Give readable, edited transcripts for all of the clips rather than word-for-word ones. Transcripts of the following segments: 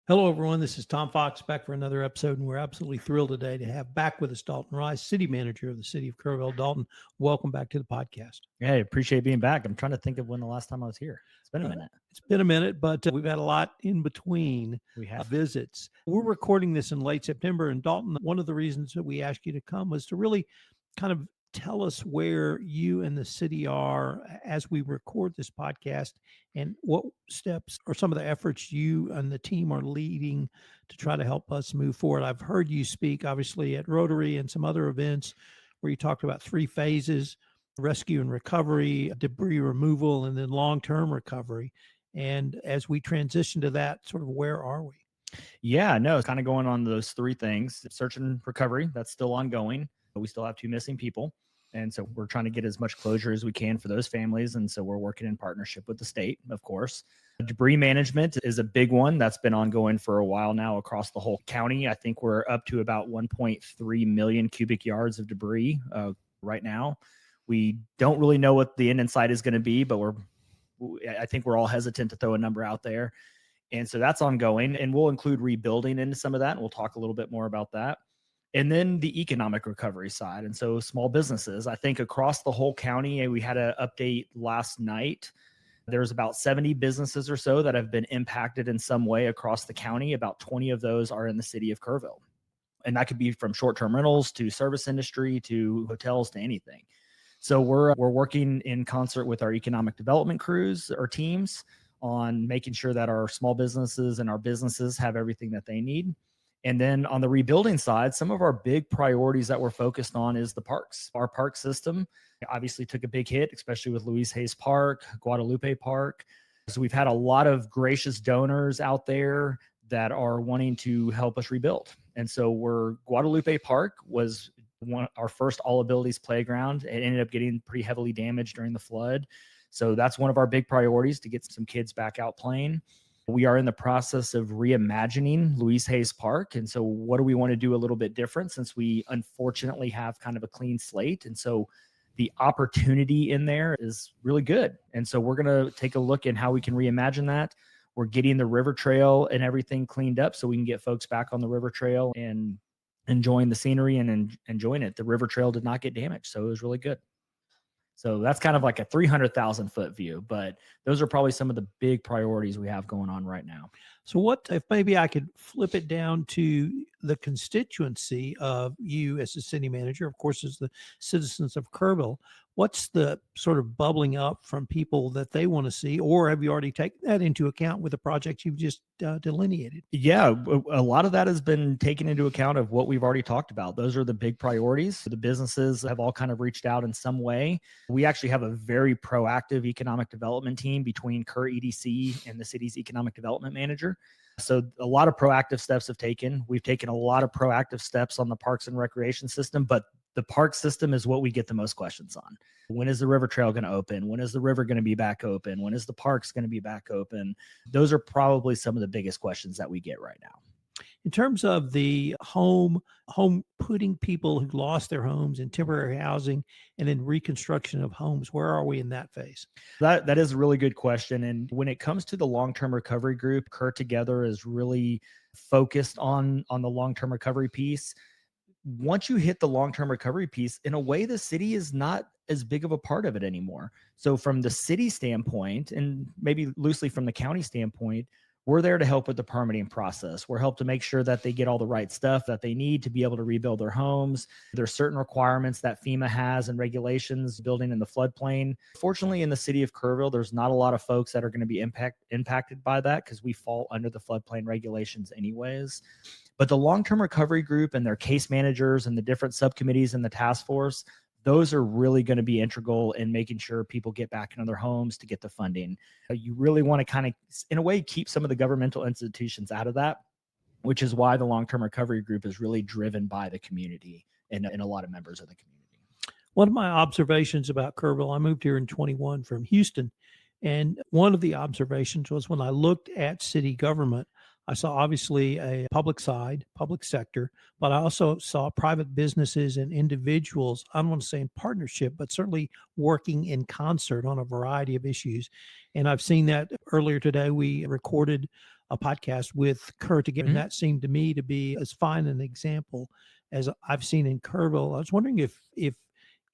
Hello, everyone. This is Tom Fox back for another episode, and we're absolutely thrilled today to have back with us Dalton Rice, City Manager of the City of Kerrville. Dalton, welcome back to the podcast. Hey, appreciate being back. I'm trying to think of when the last time I was here. It's been a minute. It's been a minute, but we've had a lot in between We have. visits. We're recording this in late September, and Dalton, one of the reasons that we asked you to come was to really kind of tell us where you and the city are as we record this podcast and what steps or some of the efforts you and the team are leading to try to help us move forward. I've heard you speak, obviously, at Rotary and some other events where you talked about 3 phases: rescue and recovery, debris removal, and then long-term recovery. And as we transition to that, sort of where are we? Yeah, no, it's kind of going on those 3 things. Search and recovery, that's still ongoing. We still have 2 missing people. And so we're trying to get as much closure as we can for those families. And so we're working in partnership with the state, of course. Debris management is a big one that's been ongoing for a while now across the whole county. I think we're up to about 1.3 million cubic yards of debris right now. We don't really know what the end in sight is going to be, but I think we're all hesitant to throw a number out there. And so that's ongoing, and we'll include rebuilding into some of that. And we'll talk a little bit more about that. And then the economic recovery side. And so small businesses, I think across the whole county, and we had an update last night. There's about 70 businesses or so that have been impacted in some way across the county. About 20 of those are in the city of Kerrville. And that could be from short-term rentals to service industry to hotels to anything. So we're working in concert with our economic development crews or teams on making sure that our small businesses and our businesses have everything that they need. And then on the rebuilding side, some of our big priorities that we're focused on is the parks. Our park system obviously took a big hit, especially with Louise Hayes Park, Guadalupe Park. So we've had a lot of gracious donors out there that are wanting to help us rebuild. And so Guadalupe Park was our first all abilities playground. It ended up getting pretty heavily damaged during the flood. So that's one of our big priorities, to get some kids back out playing. We are in the process of reimagining Louise Hayes Park. And so what do we want to do a little bit different, since we unfortunately have kind of a clean slate? And so the opportunity in there is really good. And so we're going to take a look at how we can reimagine that. We're getting the river trail and everything cleaned up so we can get folks back on the river trail and enjoying the scenery and enjoying it. The river trail did not get damaged, so it was really good. So that's kind of like a 300,000 foot view, but those are probably some of the big priorities we have going on right now. So what if maybe I could flip it down to the constituency of you as the city manager, of course, as the citizens of Kerrville? What's the sort of bubbling up from people that they want to see, or have you already taken that into account with the projects you've just delineated? Yeah, a lot of that has been taken into account of what we've already talked about. Those are the big priorities. The businesses have all kind of reached out in some way. We actually have a very proactive economic development team between Kerr EDC and the city's economic development manager. So a lot of proactive steps have taken. We've taken a lot of proactive steps on the parks and recreation system, but the park system is what we get the most questions on. When is the river trail going to open? When is the river going to be back open? When is the parks going to be back open? Those are probably some of the biggest questions that we get right now. In terms of the home putting people who lost their homes in temporary housing and then reconstruction of homes, where are we in that phase? That is a really good question. And when it comes to the long-term recovery group, Kerr Together is really focused on the long-term recovery piece. Once you hit the long-term recovery piece, in a way, the city is not as big of a part of it anymore. So from the city standpoint, and maybe loosely from the county standpoint, we're there to help with the permitting process. We're helped to make sure that they get all the right stuff that they need to be able to rebuild their homes. There's certain requirements that FEMA has and regulations building in the floodplain. Fortunately, in the city of Kerrville, there's not a lot of folks that are going to be impacted by that, because we fall under the floodplain regulations anyways. But the long-term recovery group and their case managers and the different subcommittees in the task force, those are really going to be integral in making sure people get back into their homes to get the funding. You really want to kind of, in a way, keep some of the governmental institutions out of that, which is why the long-term recovery group is really driven by the community and a lot of members of the community. One of my observations about Kerrville, I moved here in 21 from Houston, and one of the observations was when I looked at city government, I saw obviously a public side, public sector, but I also saw private businesses and individuals, I don't want to say in partnership, but certainly working in concert on a variety of issues. And I've seen that earlier today. We recorded a podcast with Kerr together, and Mhm. that seemed to me to be as fine an example as I've seen in Kerrville. I was wondering if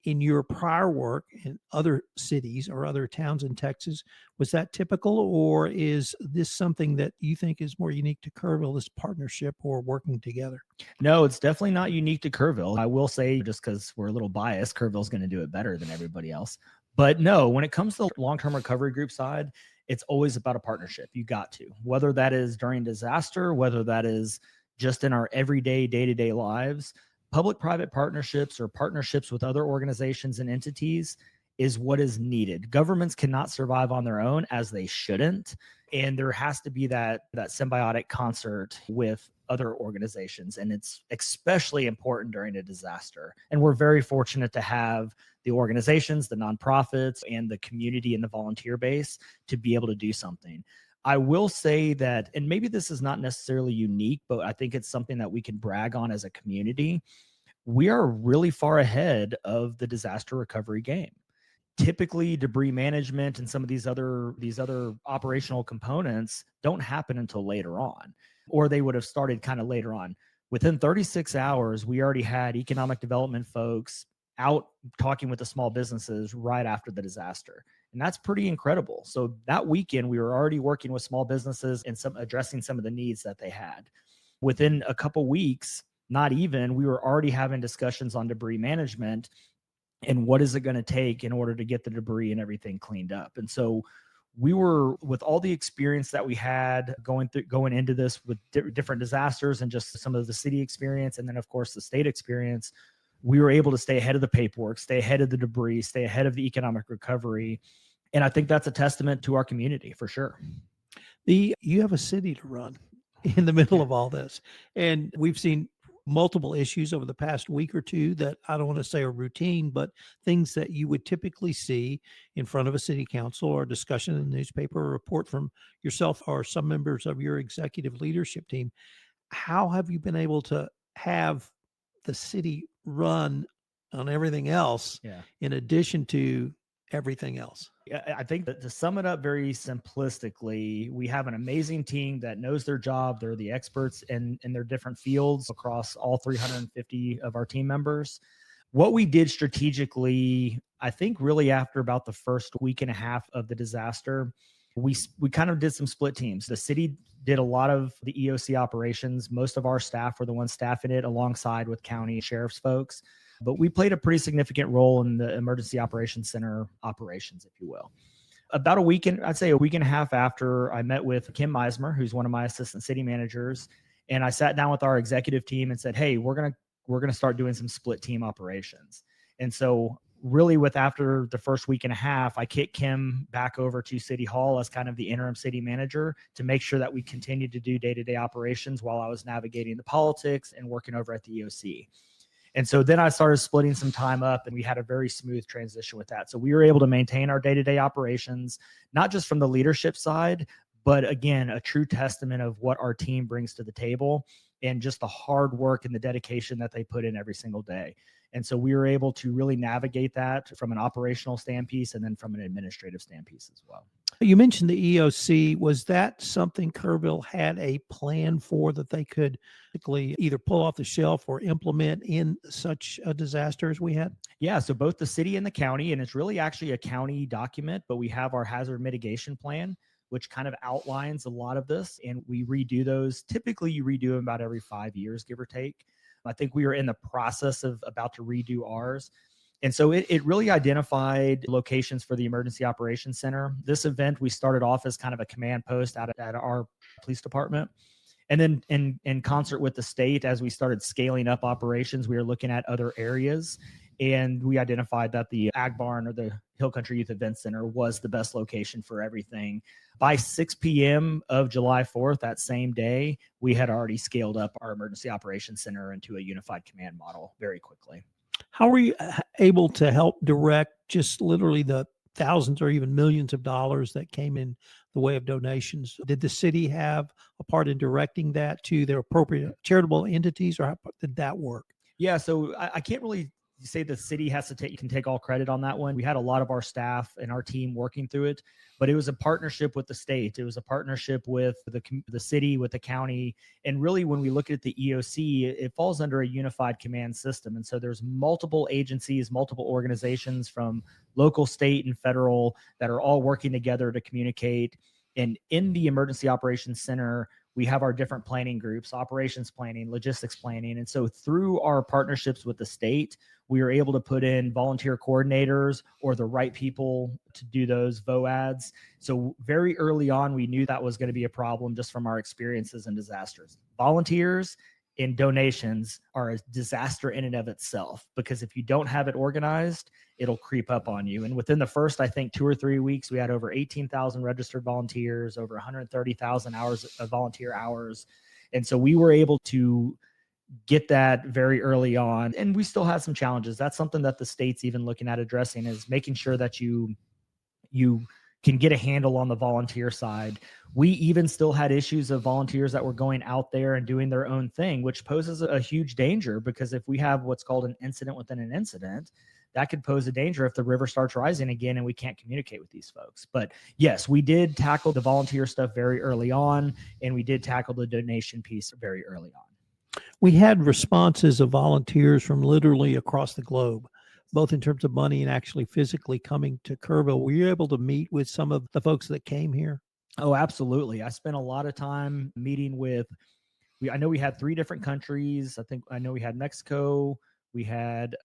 in your prior work in other cities or other towns in Texas, was that typical, or is this something that you think is more unique to Kerrville, this partnership or working together? No, it's definitely not unique to Kerrville. I will say, just because we're a little biased, Kerrville's going to do it better than everybody else. But no, when it comes to the long-term recovery group side, it's always about a partnership. You got to, whether that is during disaster, whether that is just in our everyday, day-to-day lives, public-private partnerships or partnerships with other organizations and entities is what is needed. Governments cannot survive on their own, as they shouldn't. And there has to be that symbiotic concert with other organizations, and it's especially important during a disaster. And we're very fortunate to have the organizations, the nonprofits, and the community and the volunteer base to be able to do something. I will say that, and maybe this is not necessarily unique, but I think it's something that we can brag on as a community. We are really far ahead of the disaster recovery game. Typically, debris management and some of these other operational components don't happen until later on, or they would have started kind of later on. Within 36 hours, we already had economic development folks out talking with the small businesses right after the disaster, and that's pretty incredible. So that weekend, we were already working with small businesses and some addressing some of the needs that they had. Within a couple weeks, not even, we were already having discussions on debris management and what is it going to take in order to get the debris and everything cleaned up. And so we were, with all the experience that we had going into this with different disasters and just some of the city experience, and then of course the state experience, we were able to stay ahead of the paperwork, stay ahead of the debris, stay ahead of the economic recovery. And I think that's a testament to our community for sure. You have a city to run in the middle Yeah. of all this, and we've seen multiple issues over the past week or two that I don't want to say are routine, but things that you would typically see in front of a city council or discussion in the newspaper or report from yourself or some members of your executive leadership team. How have you been able to have the city run on everything else Yeah. in addition to everything else? I think that, to sum it up very simplistically, we have an amazing team that knows their job. They're the experts in their different fields across all 350 of our team members. What we did strategically, I think really after about the first week and a half of the disaster, we kind of did some split teams. The city did a lot of the EOC operations. Most of our staff were the ones staffing it alongside with county sheriff's folks. But we played a pretty significant role in the emergency operations center operations, if you will. About I'd say a week and a half after, I met with Kim Meismer, who's one of my assistant city managers, and I sat down with our executive team and said, "Hey, we're gonna start doing some split team operations." And so, really, with after the first week and a half, I kicked Kim back over to City Hall as kind of the interim city manager to make sure that we continued to do day-to-day operations while I was navigating the politics and working over at the EOC. And so then I started splitting some time up, and we had a very smooth transition with that. So we were able to maintain our day-to-day operations, not just from the leadership side, but again, a true testament of what our team brings to the table and just the hard work and the dedication that they put in every single day. And so we were able to really navigate that from an operational standpiece and then from an administrative standpiece as well. You mentioned the EOC. Was that something Kerrville had a plan for that they could basically either pull off the shelf or implement in such a disaster as we had? Yeah, so both the city and the county, and it's really actually a county document, but we have our hazard mitigation plan, which kind of outlines a lot of this. And we redo those. Typically, you redo them about every 5 years, give or take. I think we are in the process of about to redo ours. And so it really identified locations for the Emergency Operations Center. This event, we started off as kind of a command post at our police department. And then in concert with the state, as we started scaling up operations, we were looking at other areas. And we identified that the Ag Barn or the Hill Country Youth Event Center was the best location for everything. By 6 p.m. of July 4th, that same day, we had already scaled up our Emergency Operations Center into a unified command model very quickly. How were you able to help direct just literally the thousands or even millions of dollars that came in the way of donations? Did the city have a part in directing that to their appropriate charitable entities, or how did that work? Yeah, so I can't really you say the city has to can take all credit on that one. We had a lot of our staff and our team working through it, but it was a partnership with the state. It was a partnership with the city, with the county. And really, when we look at the EOC, it falls under a unified command system. And so there's multiple agencies, multiple organizations from local, state, and federal that are all working together to communicate. And in the Emergency Operations Center, we have our different planning groups, operations planning, logistics planning. And so through our partnerships with the state, we were able to put in volunteer coordinators or the right people to do those VOADs. So very early on, we knew that was going to be a problem just from our experiences in disasters. Volunteers and donations are a disaster in and of itself, because if you don't have it organized, it'll creep up on you. And within the first, I think, 2 or 3 weeks, we had over 18,000 registered volunteers, over 130,000 hours of volunteer hours. And so we were able to get that very early on. And we still have some challenges. That's something that the state's even looking at addressing, is making sure that you can get a handle on the volunteer side. We even still had issues of volunteers that were going out there and doing their own thing, which poses a huge danger, because if we have what's called an incident within an incident, that could pose a danger if the river starts rising again and we can't communicate with these folks. But yes, we did tackle the volunteer stuff very early on, and we did tackle the donation piece very early on. We had responses of volunteers from literally across the globe, both in terms of money and actually physically coming to Kerrville. Were you able to meet with some of the folks that came here? Oh, absolutely. I spent a lot of time meeting with, I know we had 3 different countries. I know we had Mexico, we had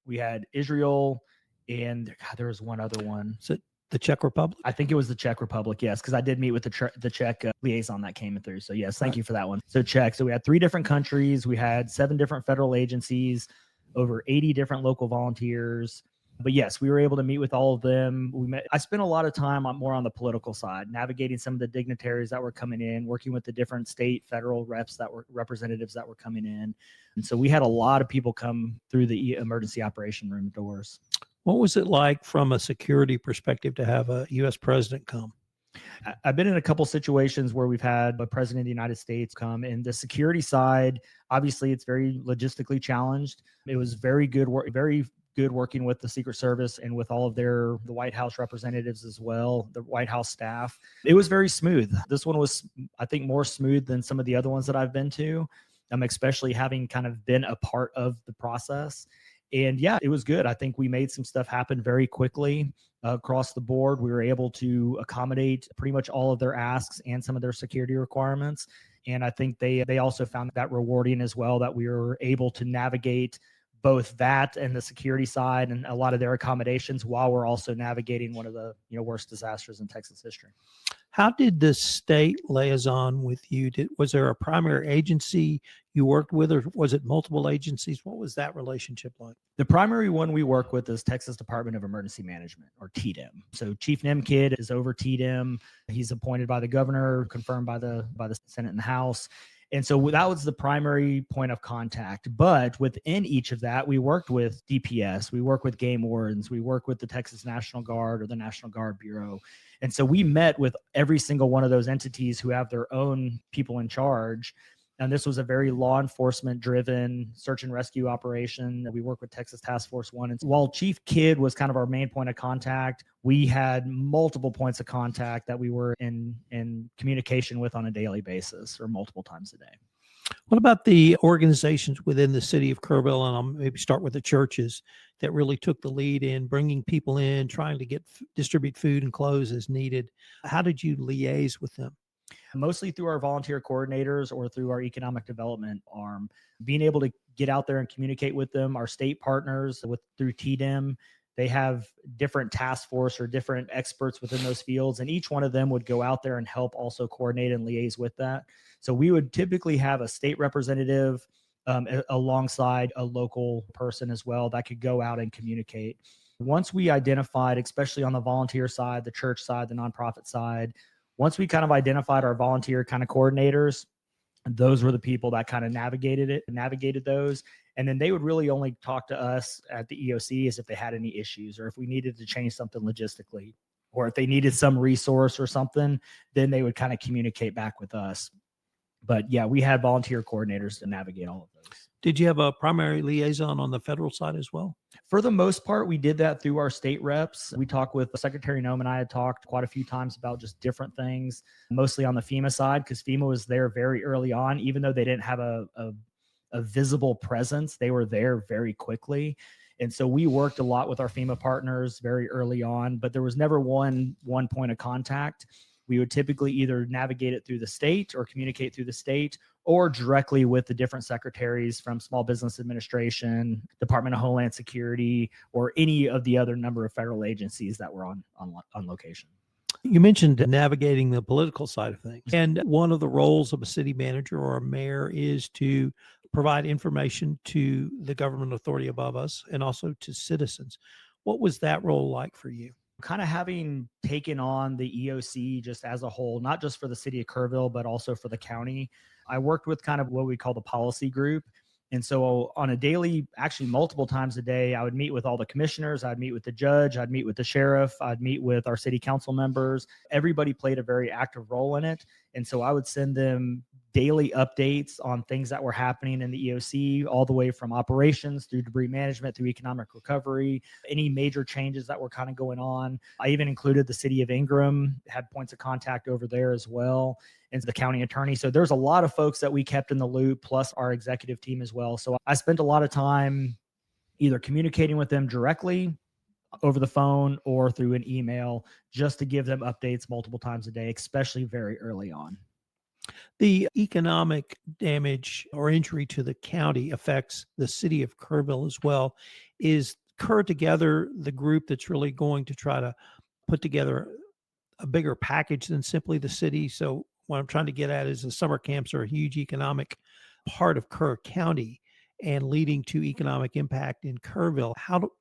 Israel, and God, there was one other one. So the Czech Republic? I think it was the Czech Republic, yes, because I did meet with the Czech liaison that came through. So yes, thank you for that one. So Czech. So we had 3 different countries. We had 7 different federal agencies, over 80 different local volunteers. But yes, we were able to meet with all of them. I spent a lot of time more on the political side, navigating some of the dignitaries that were coming in, working with the different state, federal representatives that were coming in. And so we had a lot of people come through the emergency operation room doors. What was it like from a security perspective to have a U.S. president come? I've been in a couple situations where we've had a president of the United States come, and the security side, obviously it's very logistically challenged. It was very good working with the Secret Service and with all of the White House representatives as well, the White House staff. It was very smooth. This one was, I think, more smooth than some of the other ones that I've been to, especially having kind of been a part of the process. And yeah, it was good. I think we made some stuff happen very quickly across the board. We were able to accommodate pretty much all of their asks and some of their security requirements. And I think they also found that rewarding as well, that we were able to navigate both that and the security side and a lot of their accommodations while we're also navigating one of the worst disasters in Texas history. How did the state liaison with you? Was there a primary agency you worked with, or was it multiple agencies? What was that relationship like? The primary one we work with is Texas Department of Emergency Management, or TDEM. So Chief Nemkid is over TDEM. He's appointed by the governor, confirmed by the Senate and the House. And so that was the primary point of contact. But within each of that, we worked with DPS, we work with game wardens, we work with the Texas National Guard or the National Guard Bureau. And so we met with every single one of those entities who have their own people in charge. And this was a very law enforcement driven search and rescue operation. We work with Texas Task Force 1. And while Chief Kidd was kind of our main point of contact, we had multiple points of contact that we were in communication with on a daily basis or multiple times a day. What about the organizations within the city of Kerrville? And I'll maybe start with the churches that really took the lead in bringing people in, trying to distribute food and clothes as needed. How did you liaise with them? Mostly through our volunteer coordinators or through our economic development arm, being able to get out there and communicate with them. Our state partners through TDEM, they have different task force or different experts within those fields, and each one of them would go out there and help also coordinate and liaise with that. So we would typically have a state representative alongside a local person as well that could go out and communicate. Once we identified, especially on the volunteer side, the church side, the nonprofit side, once we kind of identified our volunteer kind of coordinators, those were the people that kind of navigated those. And then they would really only talk to us at the EOC as if they had any issues, or if we needed to change something logistically, or if they needed some resource or something, then they would kind of communicate back with us. But yeah, we had volunteer coordinators to navigate all of those. Did you have a primary liaison on the federal side as well? For the most part, we did that through our state reps. We talked with Secretary Nome, and I had talked quite a few times about just different things, mostly on the FEMA side, because FEMA was there very early on. Even though they didn't have a visible presence, they were there very quickly. And so we worked a lot with our FEMA partners very early on, but there was never one point of contact. We would typically either navigate it through the state or communicate through the state, or directly with the different secretaries from Small Business Administration, Department of Homeland Security, or any of the other number of federal agencies that were on location. You mentioned navigating the political side of things. And one of the roles of a city manager or a mayor is to provide information to the government authority above us and also to citizens. What was that role like for you? Kind of having taken on the EOC just as a whole, not just for the city of Kerrville, but also for the county, I worked with kind of what we call the policy group. And so on a daily, actually multiple times a day, I would meet with all the commissioners, I'd meet with the judge, I'd meet with the sheriff, I'd meet with our city council members. Everybody played a very active role in it. And so I would send them daily updates on things that were happening in the EOC, all the way from operations through debris management, through economic recovery, any major changes that were kind of going on. I even included the city of Ingram, had points of contact over there as well, and the county attorney. So there's a lot of folks that we kept in the loop, plus our executive team as well. So I spent a lot of time either communicating with them directly over the phone or through an email, just to give them updates multiple times a day, especially very early on. The economic damage or injury to the county affects the city of Kerrville as well. Is Kerr Together the group that's really going to try to put together a bigger package than simply the city? So what I'm trying to get at is the summer camps are a huge economic part of Kerr County and leading to economic impact in Kerrville.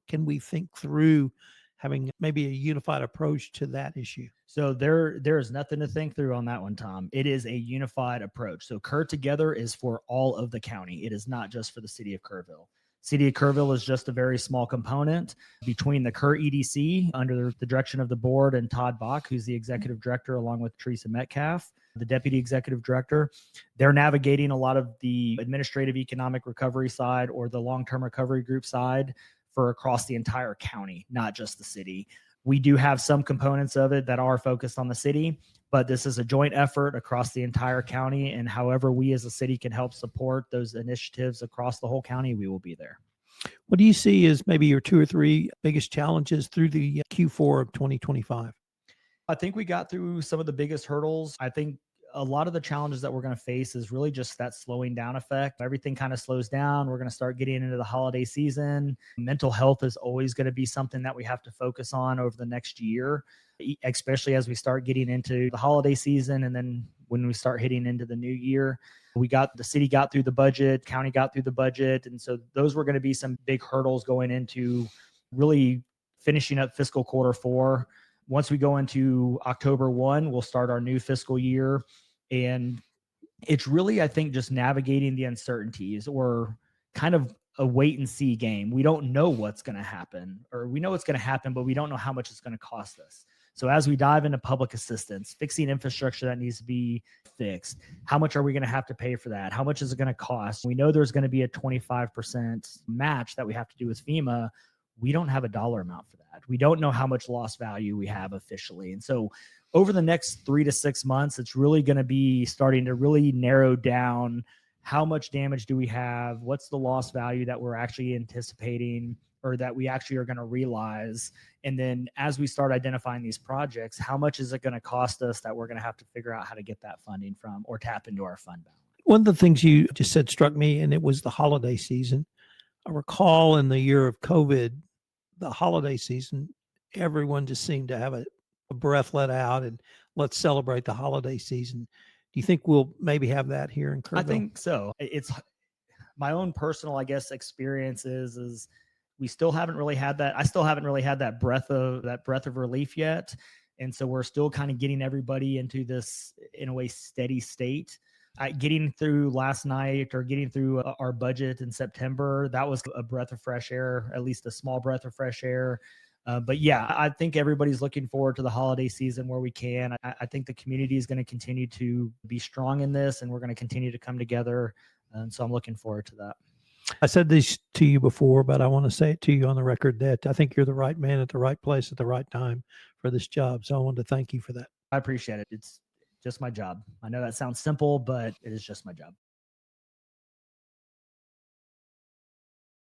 Can we think through having maybe a unified approach to that issue? So there is nothing to think through on that one, Tom. It is a unified approach. So Kerr Together is for all of the county. It is not just for the city of Kerrville. City of Kerrville is just a very small component between the Kerr EDC under the direction of the board and Todd Bach, who's the executive director, along with Teresa Metcalf, the deputy executive director. They're navigating a lot of the administrative economic recovery side or the long-term recovery group side for across the entire county, not just the city. We do have some components of it that are focused on the city, but this is a joint effort across the entire county. And however we as a city can help support those initiatives across the whole county, we will be there. What do you see as maybe your 2 or 3 biggest challenges through the Q4 of 2025? I think we got through some of the biggest hurdles. I think a lot of the challenges that we're going to face is really just that slowing down effect. Everything kind of slows down. We're going to start getting into the holiday season. Mental health is always going to be something that we have to focus on over the next year, especially as we start getting into the holiday season. And then when we start hitting into the new year, the city got through the budget, county got through the budget. And so those were going to be some big hurdles going into really finishing up fiscal Q4. Once we go into October 1, we'll start our new fiscal year. And it's really, I think, just navigating the uncertainties, or kind of a wait and see game. We don't know what's going to happen, or we know it's going to happen, but we don't know how much it's going to cost us. So as we dive into public assistance, fixing infrastructure that needs to be fixed, how much are we going to have to pay for that? How much is it going to cost? We know there's going to be a 25% match that we have to do with FEMA. We don't have a dollar amount for that. We don't know how much lost value we have officially. And so over the next 3 to 6 months, it's really going to be starting to really narrow down how much damage do we have? What's the lost value that we're actually anticipating, or that we actually are going to realize? And then as we start identifying these projects, how much is it going to cost us that we're going to have to figure out how to get that funding from, or tap into our fund balance? One of the things you just said struck me, and it was the holiday season. I recall in the year of COVID, the holiday season, everyone just seemed to have a breath let out and let's celebrate the holiday season. Do you think we'll maybe have that here in Kerrville? I think so. It's my own personal, I guess, experience is we still haven't really had that. I still haven't really had that breath of relief yet. And so we're still kind of getting everybody into this, in a way, steady state. Getting through last night, or getting through our budget in September, that was a breath of fresh air, at least a small breath of fresh air. But yeah, I think everybody's looking forward to the holiday season where we can. I think the community is going to continue to be strong in this, and we're going to continue to come together. And so I'm looking forward to that. I said this to you before, but I want to say it to you on the record that I think you're the right man at the right place at the right time for this job. So I wanted to thank you for that. I appreciate it. It's just my job. I know that sounds simple, but it is just my job.